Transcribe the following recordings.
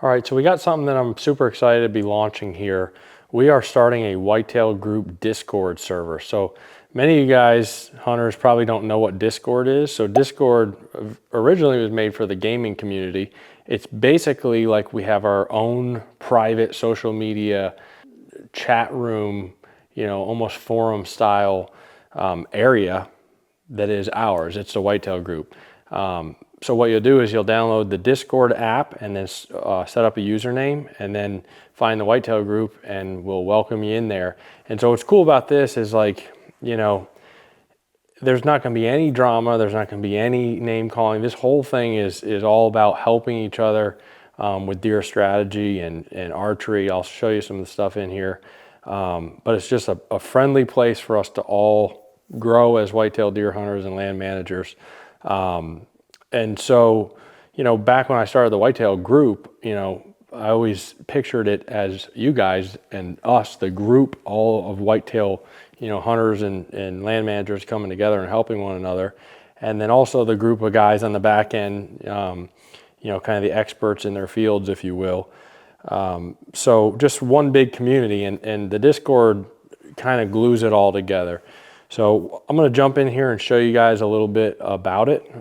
All right, so we got something that I'm super excited to be launching here. We are starting a Whitetail group Discord server. So many of you guys, hunters, probably don't know what Discord is. So Discord originally was made for the gaming community. It's basically like we have our own private social media chat room, almost forum style area that is ours. It's the Whitetail group. So what you'll do is you'll download the Discord app and then set up a username and then find the Whitetail group and we'll welcome you in there. And so what's cool about this is there's not going to be any drama. There's not going to be any name calling. This whole thing is all about helping each other with deer strategy and archery. I'll show you some of the stuff in here. But it's just a friendly place for us to all grow as whitetail deer hunters and land managers. And so, back when I started the Whitetail group, I always pictured it as you guys and us, the group, all of whitetail, hunters and land managers coming together and helping one another. And then also the group of guys on the back end, kind of the experts in their fields, if you will. So just one big community, and the Discord kind of glues it all together. So I'm going to jump in here and show you guys a little bit about it.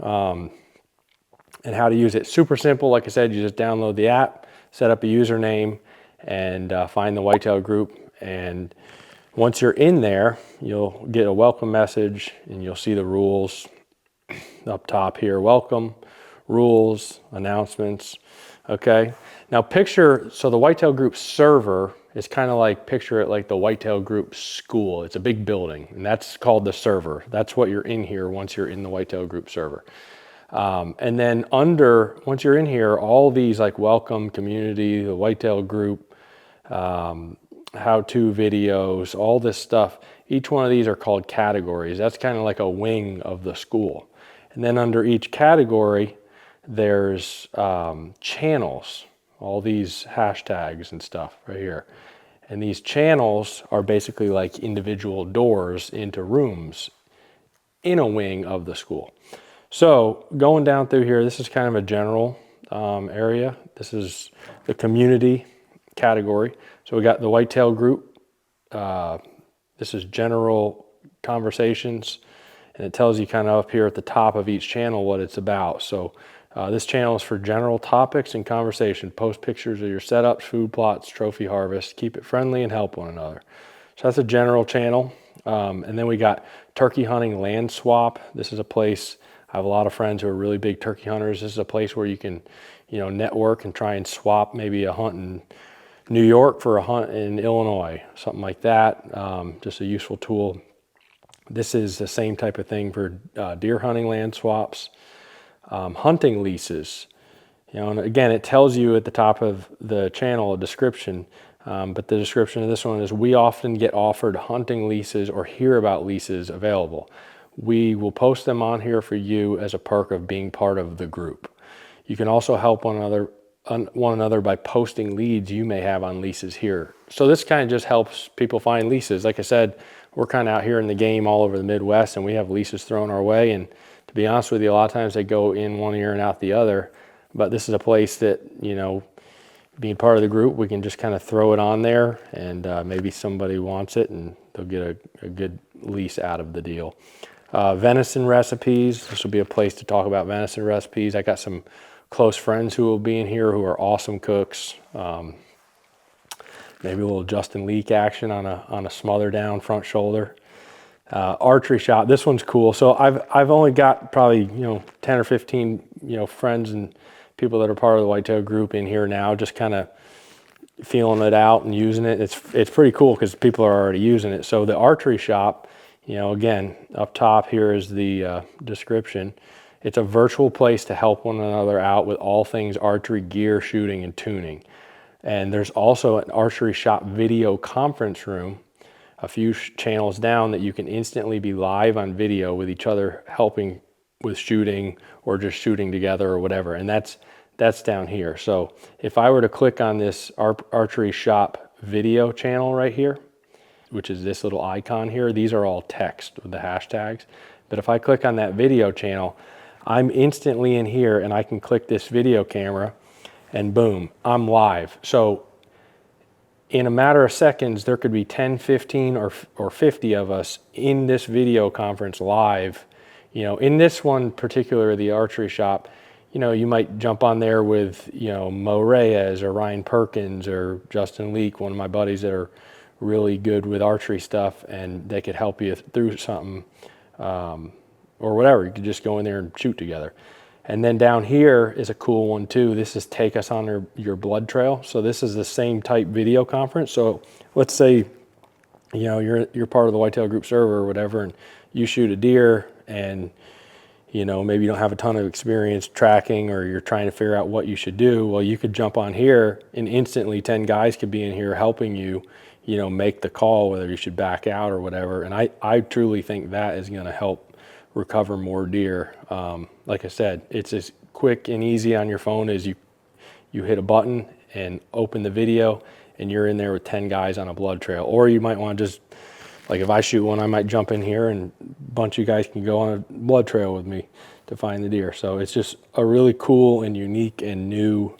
And how to use it. Super simple. Like I said, you just download the app, set up a username, and find the Whitetail group. And once you're in there, you'll get a welcome message and you'll see the rules up top here. Welcome, rules, announcements. Okay. Now so the Whitetail group server is kind of like, picture it like the Whitetail group school. It's a big building and that's called the server. That's what you're in here once you're in the Whitetail group server. And then once you're in here, all these like welcome, community, the Whitetail group, how-to videos, all this stuff, each one of these are called categories. That's kind of like a wing of the school. And then under each category, there's channels, all these hashtags and stuff right here. And these channels are basically like individual doors into rooms in a wing of the school. So going down through here, this is kind of a general area. This is the community category. So we got the Whitetail group. This is general conversations, and it tells you kind of up here at the top of each channel what it's about. So this channel is for general topics and conversation. Post pictures of your setups, food plots, trophy harvest. Keep it friendly and help one another. So that's a general channel. And then we got turkey hunting land swap. This is a place. I have a lot of friends who are really big turkey hunters. This is a place where you can, network and try and swap maybe a hunt in New York for a hunt in Illinois, something like that. Just a useful tool. This is the same type of thing for deer hunting land swaps, hunting leases. And again, it tells you at the top of the channel a description, but the description of this one is, we often get offered hunting leases or hear about leases available. We will post them on here for you as a perk of being part of the group. You can also help one another by posting leads you may have on leases here. So this kind of just helps people find leases. Like I said, we're kind of out here in the game all over the Midwest and we have leases thrown our way. And to be honest with you, a lot of times they go in one ear and out the other. But this is a place that, being part of the group, we can just kind of throw it on there and maybe somebody wants it and they'll get a good lease out of the deal. Venison recipes. This will be a place to talk about venison recipes. I got some close friends who will be in here who are awesome cooks. Maybe a little Justin Leak action on a smother down front shoulder. Archery shop. This one's cool. So I've only got probably 10 or 15 friends and people that are part of the Whitetail group in here now, just kind of feeling it out and using it. It's pretty cool because people are already using it. So the archery shop. Again, up top here is the description. It's a virtual place to help one another out with all things archery gear, shooting, and tuning. And there's also an archery shop video conference room a few channels down that you can instantly be live on video with each other helping with shooting or just shooting together or whatever. And that's down here. So if I were to click on this archery shop video channel right here, which is this little icon here. These are all text with the hashtags. But if I click on that video channel, I'm instantly in here and I can click this video camera and boom, I'm live. So in a matter of seconds, there could be 10, 15, or 50 of us in this video conference live. You know, in this one particular, the archery shop, you know, you might jump on there with, you know, Mo Reyes or Ryan Perkins or Justin Leak, one of my buddies that are really good with archery stuff, and they could help you through something, or whatever. You could just go in there and shoot together. And then down here is a cool one too. This is take us on your blood trail. So this is the same type video conference. So let's say, you know, you're part of the Whitetail group server or whatever, and you shoot a deer, and you know, maybe you don't have a ton of experience tracking, or you're trying to figure out what you should do. Well, you could jump on here and instantly 10 guys could be in here helping you, you know, make the call whether you should back out or whatever. And I truly think that is going to help recover more deer. Like I said, it's as quick and easy on your phone as you hit a button and open the video, and you're in there with 10 guys on a blood trail. Or you might want to just, like if I shoot one, I might jump in here and a bunch of you guys can go on a blood trail with me to find the deer. So it's just a really cool and unique and new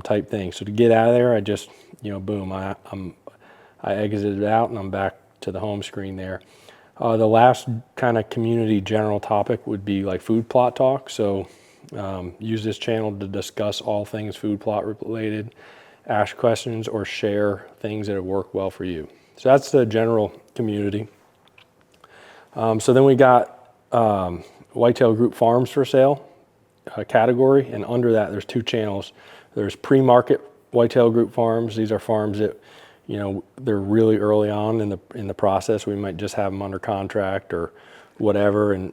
type thing. So to get out of there, I just, you know, boom, I exited out and I'm back to the home screen there. The last kind of community general topic would be like food plot talk. So use this channel to discuss all things food plot related, ask questions, or share things that have worked well for you. So that's the general community. So then we got Whitetail Group Farms for sale category, and under that there's two channels. There's pre-market Whitetail Group Farms. These are farms that, you know, they're really early on in the process. We might just have them under contract or whatever, and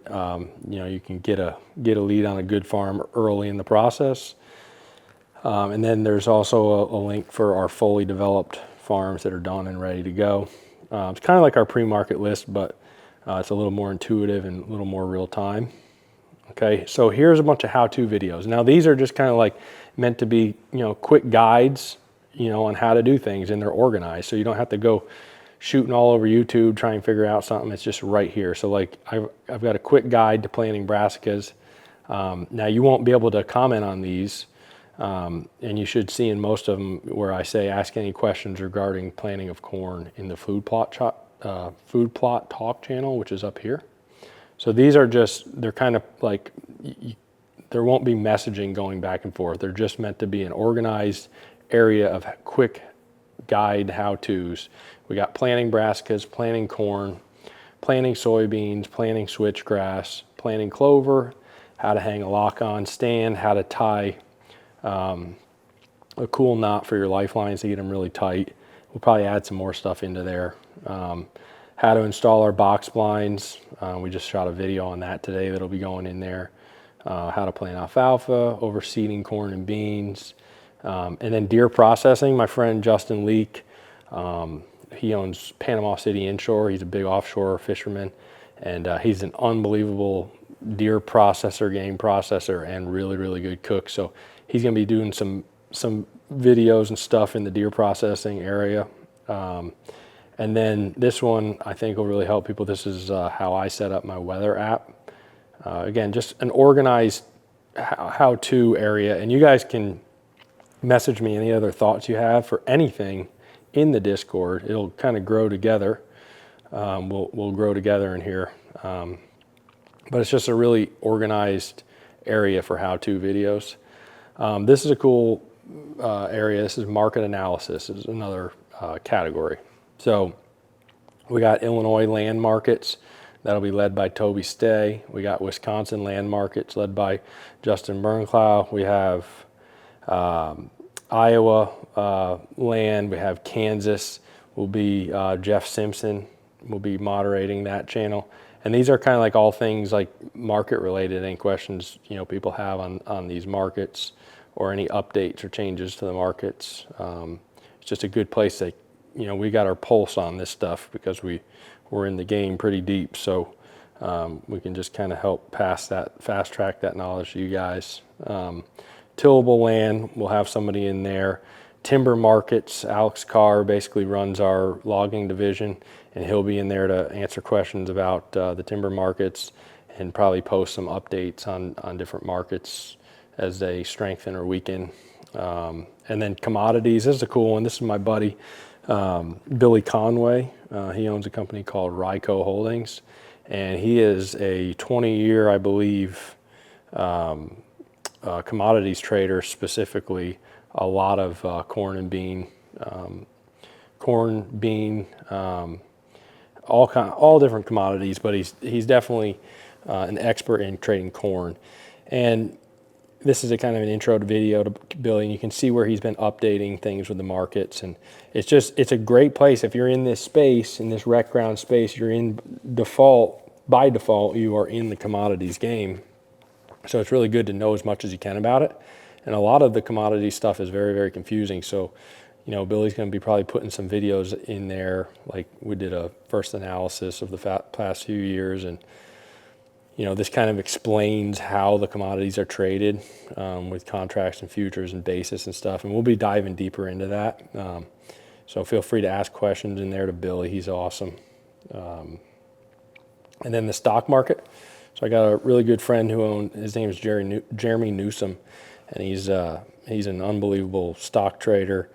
you know, you can get a lead on a good farm early in the process. And then there's also a link for our fully developed farms that are done and ready to go. It's kind of like our pre-market list, but it's a little more intuitive and a little more real time. Okay, so here's a bunch of how-to videos. Now these are just kind of like meant to be, you know, quick guides, you know, on how to do things, and they're organized. So you don't have to go shooting all over YouTube, trying to figure out something. It's just right here. So like I've got a quick guide to planting brassicas. Now you won't be able to comment on these, and you should see in most of them where I say ask any questions regarding planting of corn in the food plot talk channel, which is up here. So these are just, they're kind of like, there won't be messaging going back and forth. They're just meant to be an organized area of quick guide how-tos. We got planting brassicas, planting corn, planting soybeans, planting switchgrass, planting clover, how to hang a lock-on stand, how to tie a cool knot for your lifelines to get them really tight. We'll probably add some more stuff into there. How to install our box blinds. We just shot a video on that today that'll be going in there. How to plant alfalfa, overseeding corn and beans. And then deer processing. My friend Justin Leak, he owns Panama City Inshore. He's a big offshore fisherman, and he's an unbelievable deer processor, game processor, and really, really good cook. So he's going to be doing some videos and stuff in the deer processing area. And then this one I think will really help people. This is how I set up my weather app. Again, just an organized how-to area, and you guys can message me any other thoughts you have for anything in the Discord. It'll kind of grow together. We'll grow together in here. But it's just a really organized area for how-to videos. This is a cool area. This is market analysis. This is another category. So we got Illinois land markets. That'll be led by Toby Stay. We got Wisconsin land markets led by Justin Bernclau. We have Iowa land. We have Kansas. Will be Jeff Simpson will be moderating that channel. And these are kind of like all things like market related, any questions, you know, people have on these markets, or any updates or changes to the markets. It's just a good place to, you know, we got our pulse on this stuff because we're in the game pretty deep. So we can just kind of help fast track that knowledge to you guys. Tillable land, we'll have somebody in there. Timber markets, Alex Carr basically runs our logging division, and he'll be in there to answer questions about the timber markets and probably post some updates on different markets as they strengthen or weaken. And then commodities, this is a cool one. This is my buddy, Billy Conway. He owns a company called Ryco Holdings, and he is a 20-year, I believe, commodities trader, specifically a lot of corn, bean, all different commodities, but he's definitely an expert in trading corn. And this is a kind of an intro to video to Billy, and you can see where he's been updating things with the markets. And it's a great place. If you're in this space, in this rec ground space, you're by default, you are in the commodities game. So it's really good to know as much as you can about it. And a lot of the commodity stuff is very, very confusing. So, Billy's going to be probably putting some videos in there. Like we did a first analysis of the past few years, and this kind of explains how the commodities are traded with contracts and futures and basis and stuff. And we'll be diving deeper into that. So feel free to ask questions in there to Billy. He's awesome. And then the stock market. So I got a really good friend his name is Jeremy Newsom, and he's an unbelievable stock trader.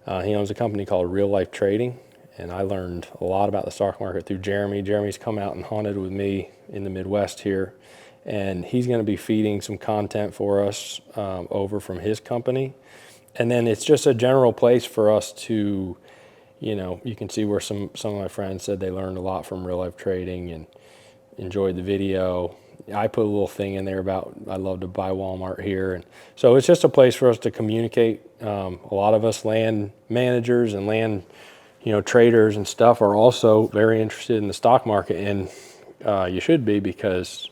He owns a company called Real Life Trading, and I learned a lot about the stock market through Jeremy. Jeremy's come out and hunted with me in the Midwest here, and he's going to be feeding some content for us over from his company. And then it's just a general place for us to, you can see where some of my friends said they learned a lot from Real Life Trading and enjoyed the video. I put a little thing in there about I love to buy Walmart here. And so it's just a place for us to communicate. A lot of us land managers and land traders and stuff are also very interested in the stock market, and you should be, because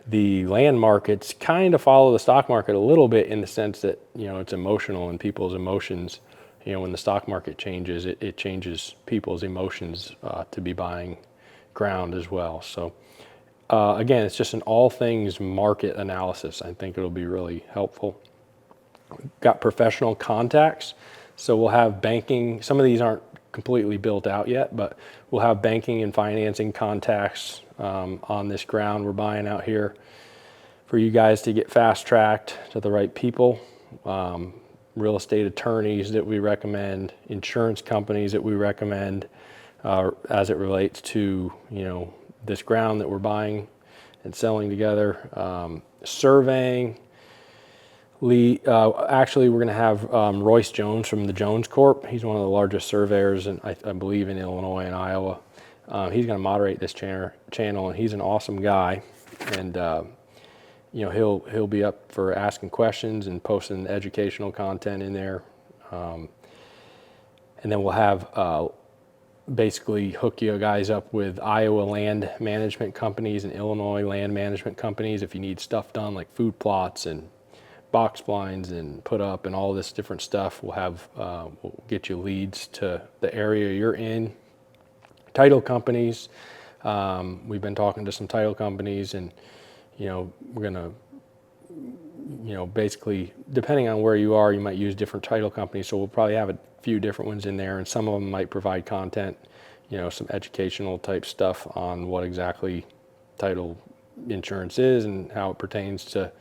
the land markets kind of follow the stock market a little bit, in the sense that it's emotional, and people's emotions, when the stock market changes, it changes people's emotions to be buying ground as well. So again, it's just an all things market analysis. I think it'll be really helpful. Got professional contacts, so we'll have banking. Some of these aren't completely built out yet, but we'll have banking and financing contacts on this ground we're buying out here for you guys to get fast tracked to the right people. Real estate attorneys that we recommend, insurance companies that we recommend as it relates to this ground that we're buying and selling together. Surveying. Actually, we're going to have Royce Jones from the Jones Corp. He's one of the largest surveyors, I believe, in Illinois and Iowa. He's going to moderate this channel, and he's an awesome guy. And he'll be up for asking questions and posting educational content in there. And then we'll have basically hook you guys up with Iowa land management companies and Illinois land management companies if you need stuff done, like food plots and box blinds and put up and all this different stuff. We'll get you leads to the area you're in. Title companies. We've been talking to some title companies, and we're gonna basically, depending on where you are, you might use different title companies. So we'll probably have a few different ones in there, and some of them might provide content, some educational type stuff on what exactly title insurance is and how it pertains to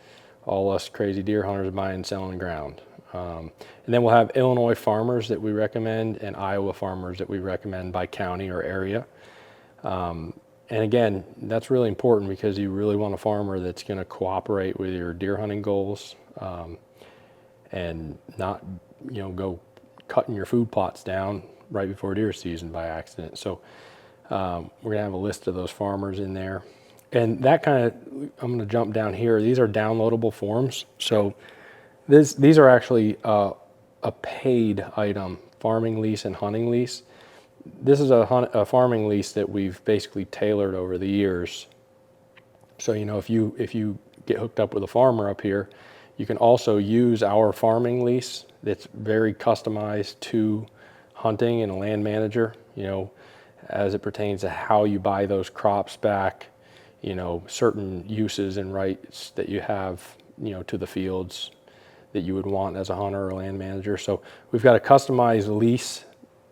all us crazy deer hunters buying and selling ground. And then we'll have Illinois farmers that we recommend and Iowa farmers that we recommend by county or area. And again, that's really important, because you really want a farmer that's going to cooperate with your deer hunting goals and not, go cutting your food plots down right before deer season by accident. So we're going to have a list of those farmers in there. And that I'm going to jump down here. These are downloadable forms. So these are actually a paid item, farming lease and hunting lease. This is a farming lease that we've basically tailored over the years. So, if you get hooked up with a farmer up here, you can also use our farming lease that's very customized to hunting and a land manager, as it pertains to how you buy those crops back, certain uses and rights that you have, to the fields that you would want as a hunter or a land manager. So we've got a customized lease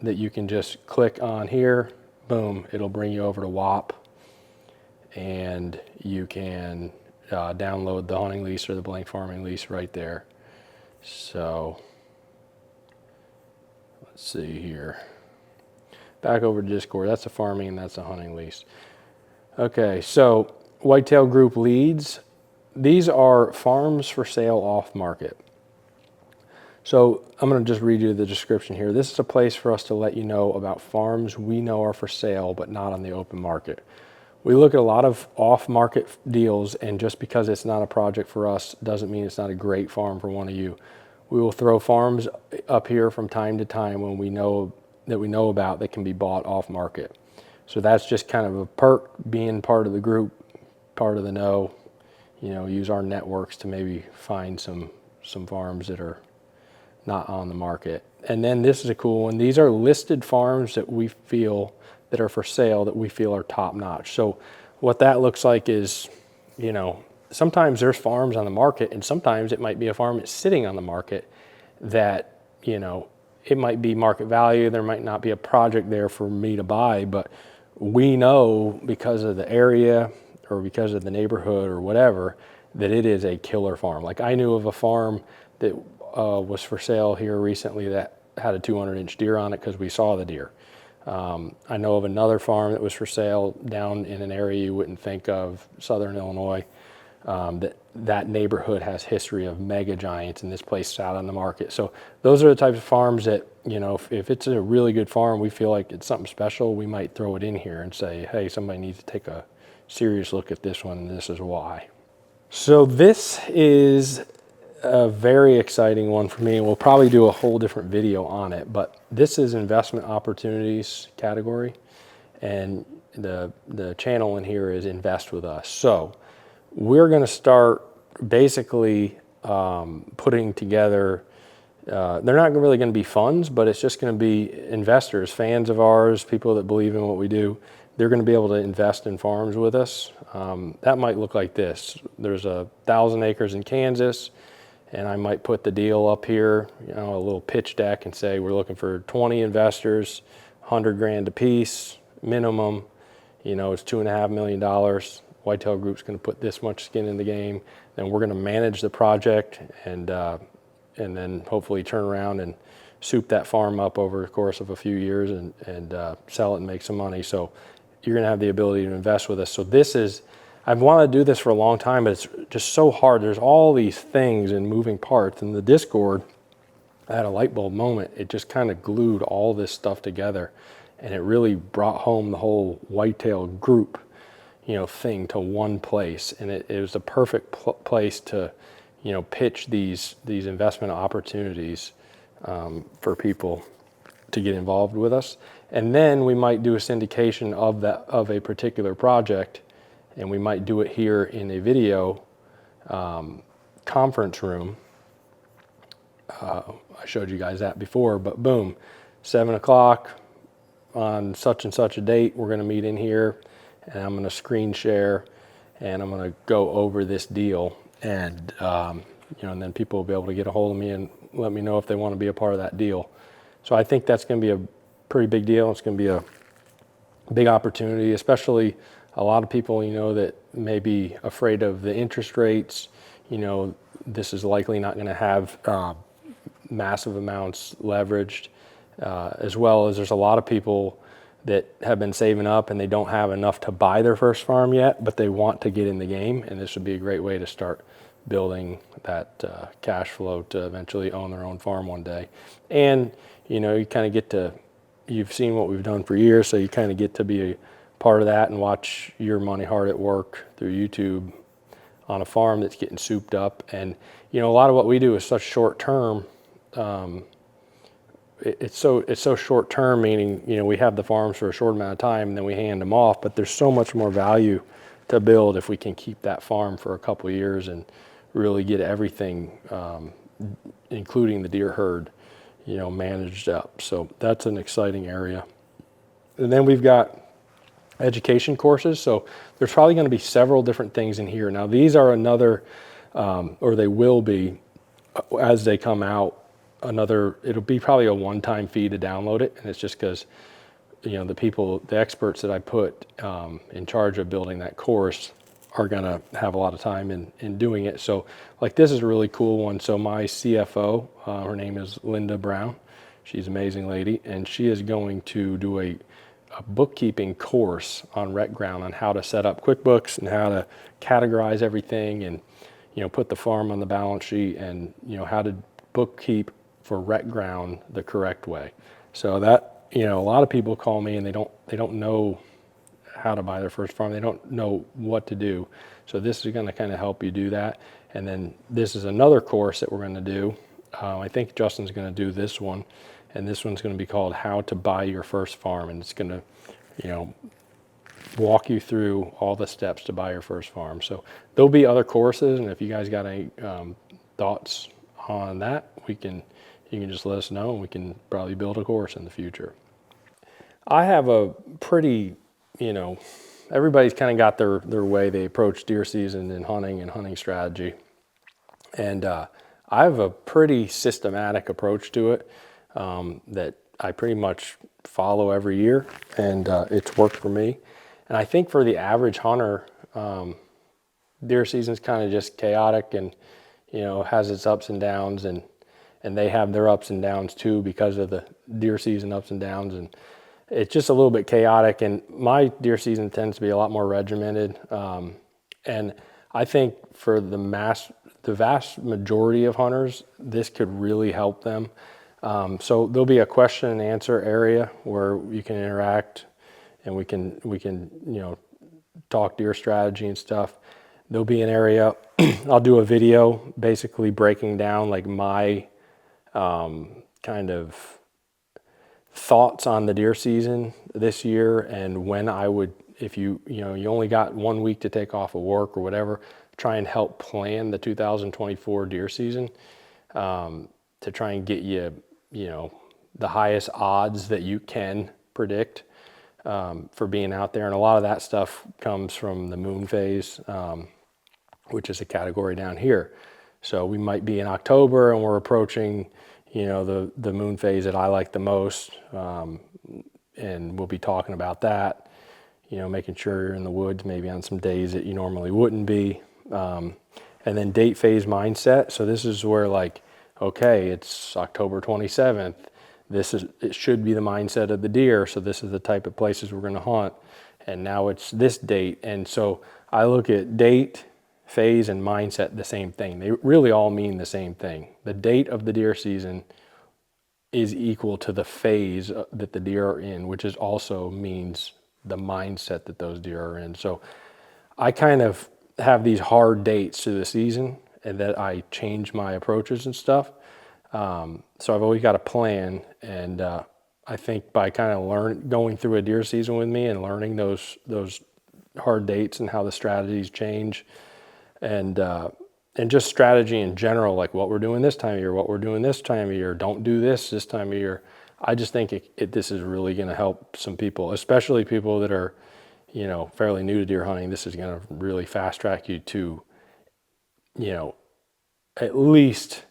that you can just click on here, boom, it'll bring you over to WAP, and you can download the hunting lease or the blank farming lease right there. So let's see here. Back over to Discord. That's a farming and that's a hunting lease. Okay, so Whitetail Group leads. These are farms for sale off market. So I'm going to just read you the description here. This is a place for us to let you know about farms we know are for sale but not on the open market. We look at a lot of off-market deals, and just because it's not a project for us doesn't mean it's not a great farm for one of you. We will throw farms up here from time to time when we know about that can be bought off-market. So that's just kind of a perk, being part of the group, part of the know. You know, use our networks to maybe find some farms that are not on the market. And then this is a cool one. These are listed farms that we feel that are for sale that we feel are top notch. So what that looks like is, you know, sometimes there's farms on the market, and sometimes it might be a farm that's sitting on the market that, you know, it might be market value. There might not be a project there for me to buy, but we know because of the area or because of the neighborhood or whatever, that it is a killer farm. Like I knew of a farm that was for sale here recently that had a 200-inch deer on it because we saw the deer. I know of another farm that was for sale down in an area you wouldn't think of, southern Illinois. That neighborhood has history of mega giants, and this place sat on the market. So those are the types of farms that, you know, if it's a really good farm, we feel like it's something special, we might throw it in here and say, hey, somebody needs to take a serious look at this one, and this is why. So this is a very exciting one for me, and we'll probably do a whole different video on it, but this is investment opportunities category, and the channel in here is invest with us. So we're going to start basically putting together, they're not really going to be funds, but it's just going to be investors, fans of ours, people that believe in what we do. They're going to be able to invest in farms with us. That might look like this. There's 1,000 acres in Kansas, and I might put the deal up here, you know, a little pitch deck, and say we're looking for 20 investors, 100 grand a piece minimum. You know, it's $2.5 million. Whitetail Group's going to put this much skin in the game. Then we're going to manage the project, and then hopefully turn around and soup that farm up over the course of a few years and sell it and make some money. So you're going to have the ability to invest with us. So this is, I've wanted to do this for a long time, but it's just so hard. There's all these things and moving parts. In the Discord, I had a light bulb moment. It just kind of glued all this stuff together, and it really brought home the whole Whitetail Group, you know, thing to one place. And it was a perfect place to, you know, pitch these investment opportunities for people to get involved with us. And then we might do a syndication of a particular project, and we might do it here in a video conference room. I showed you guys that before, but boom, 7 o'clock on such and such a date, we're going to meet in here, and I'm going to screen share, and I'm going to go over this deal, and you know, and then people will be able to get a hold of me and let me know if they want to be a part of that deal. So I think that's going to be a pretty big deal. It's going to be a big opportunity, especially a lot of people, you know, that may be afraid of the interest rates. You know, this is likely not going to have massive amounts leveraged, as well as there's a lot of people that have been saving up and they don't have enough to buy their first farm yet, but they want to get in the game, and this would be a great way to start building that cash flow to eventually own their own farm one day. And, you know, you kind of get to, you've seen what we've done for years, so you kind of get to be a part of that and watch your money hard at work through YouTube on a farm that's getting souped up. And, you know, a lot of what we do is such short term. It's so short term, meaning, you know, we have the farms for a short amount of time and then we hand them off, but there's so much more value to build if we can keep that farm for a couple of years and really get everything, including the deer herd, you know, managed up. So that's an exciting area. And then we've got education courses. So there's probably going to be several different things in here. Now these are another, or they will be, as they come out, it'll be probably a one-time fee to download it. And it's just because, you know, the experts that I put in charge of building that course are going to have a lot of time in doing it. So like this is a really cool one. So my CFO, her name is Linda Brown. She's an amazing lady, and she is going to do a bookkeeping course on Rec Ground on how to set up QuickBooks and how to categorize everything and, put the farm on the balance sheet and, how to bookkeep for Rec Ground the correct way. So that, a lot of people call me and they don't know how to buy their first farm. They don't know what to do. So this is going to kind of help you do that. And then this is another course that we're going to do. I think Justin's going to do this one, and this one's going to be called How to Buy Your First Farm. And it's going to, walk you through all the steps to buy your first farm. So there'll be other courses. And if you guys got any thoughts on that, you can just let us know, and we can probably build a course in the future. I have a pretty, everybody's kind of got their way they approach deer season and hunting strategy. And I have a pretty systematic approach to it that I pretty much follow every year, and it's worked for me. And I think for the average hunter, deer season's kind of just chaotic and, has its ups and downs, and they have their ups and downs too because of the deer season ups and downs. And it's just a little bit chaotic, and my deer season tends to be a lot more regimented. And I think for the vast majority of hunters, this could really help them. So there'll be a question and answer area where you can interact, and we can talk deer strategy and stuff. There'll be an area, I'll do a video basically breaking down like my kind of thoughts on the deer season this year, and when I would, if you only got 1 week to take off of work or whatever, try and help plan the 2024 deer season to try and get you, the highest odds that you can predict for being out there. And a lot of that stuff comes from the moon phase, which is a category down here. So we might be in October and we're approaching, the moon phase that I like the most. And we'll be talking about that, making sure you're in the woods, maybe on some days that you normally wouldn't be. And then date phase mindset. So this is where okay, it's October 27th. It should be the mindset of the deer. So this is the type of places we're going to hunt. And now it's this date. And so I look at date, phase, and mindset the same thing. They really all mean the same thing. The date of the deer season is equal to the phase that the deer are in, which is also means the mindset that those deer are in. So I kind of have these hard dates to the season, and that I change my approaches and stuff. So I've always got a plan, and I think by kind of going through a deer season with me and learning those hard dates and how the strategies change, and just strategy in general, like what we're doing this time of year, what we're doing this time of year, don't do this time of year. I just think this is really going to help some people, especially people that are, fairly new to deer hunting. This is going to really fast track you to, at least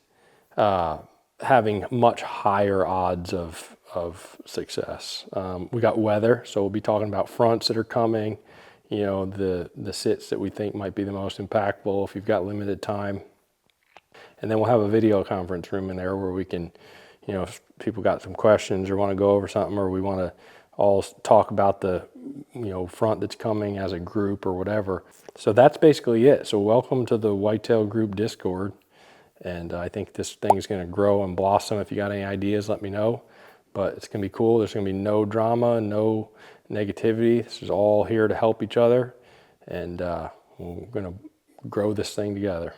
having much higher odds of success. We got weather, so we'll be talking about fronts that are coming, the sits that we think might be the most impactful if you've got limited time. And then we'll have a video conference room in there where we can, if people got some questions or want to go over something, or we want to all talk about the, front that's coming as a group or whatever. So that's basically it. So welcome to the Whitetail Group Discord. And I think this thing is going to grow and blossom. If you got any ideas, let me know. But it's going to be cool. There's going to be no drama, no negativity. This is all here to help each other. And we're going to grow this thing together.